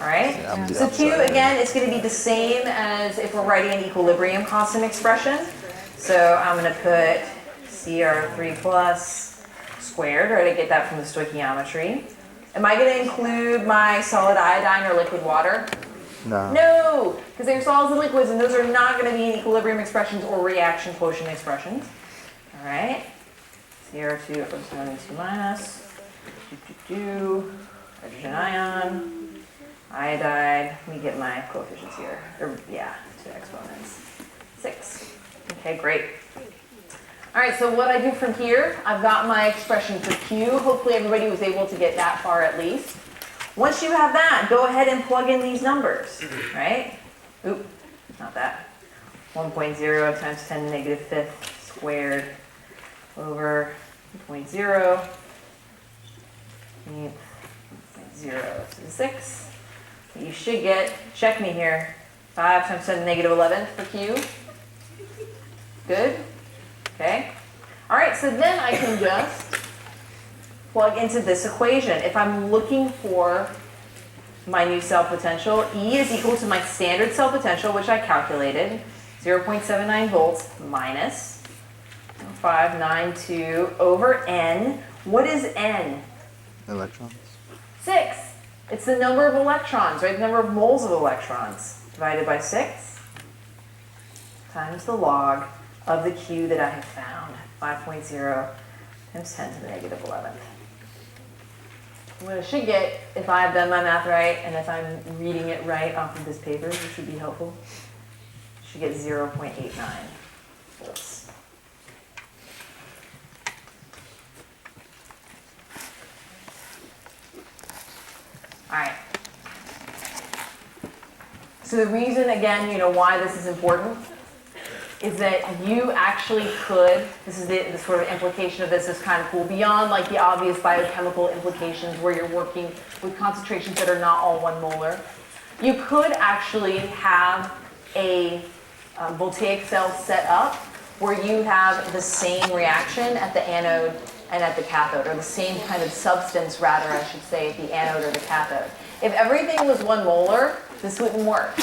All right, so Q, again, it's going to be the same as if we're writing an equilibrium constant expression. So I'm going to put Cr3 plus squared, right? I get that from the stoichiometry. Am I going to include my solid iodine or liquid water? No. No, because they're solids and liquids, and those are not going to be in equilibrium expressions or reaction quotient expressions. All right, Cr2 plus 2 minus, hydrogen ion. Iodide, let me get my coefficients here. Or, yeah, 2 exponents. 6. Okay, great. All right, so what I do from here, I've got my expression for Q. Hopefully everybody was able to get that far at least. Once you have that, go ahead and plug in these numbers, right? Oop, not that. 1.0 times 10 to the negative fifth squared over 0.0. 0 to the 6. You should get, check me here, 5 times 10 to the negative 11th for Q. Good? Okay. All right, so then I can just plug into this equation. If I'm looking for my new cell potential, E is equal to my standard cell potential, which I calculated, 0.79 volts minus 592 over N. What is N? Electrons. 6. It's the number of electrons, right? The number of moles of electrons divided by 6 times the log of the Q that I have found, 5.0 times 10 to the negative 11th. What I should get, if I have done my math right, and if I'm reading it right off of this paper, which would be helpful, I should get 0.89 volts. All right. So the reason, again, why this is important is that you actually could, this is the sort of implication of this is kind of cool, beyond like the obvious biochemical implications where you're working with concentrations that are not all 1 molar. You could actually have a voltaic cell set up where you have the same reaction at the anode and at the cathode, or the same kind of substance, rather, I should say, at the anode or the cathode. If everything was 1 molar, this wouldn't work.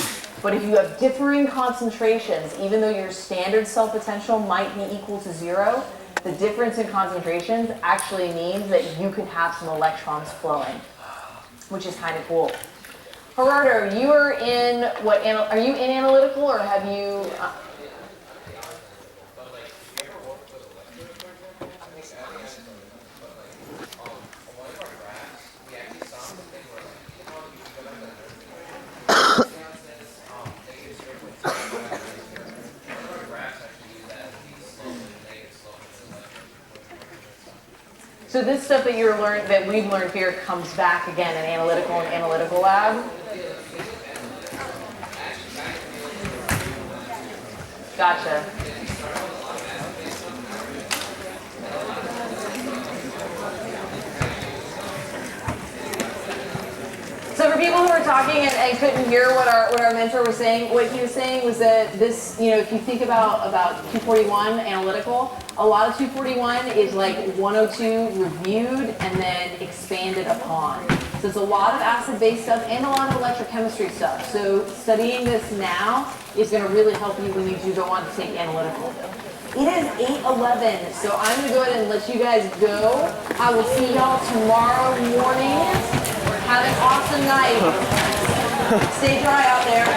But if you have differing concentrations, even though your standard cell potential might be equal to 0, the difference in concentrations actually means that you could have some electrons flowing, which is kind of cool. Gerardo, you are in what? Are you in analytical, or have you? So this stuff that we've learned here comes back again in analytical lab. Gotcha. So for people who are talking and couldn't hear what our mentor was saying, what he was saying was that this, if you think about 241 analytical, a lot of 241 is like 102 reviewed and then expanded upon. So it's a lot of acid-base stuff and a lot of electrochemistry stuff. So studying this now is going to really help you when you do go on to take analytical. It is 8:11, so I'm going to go ahead and let you guys go. I will see y'all tomorrow morning. Have an awesome night. Stay dry out there.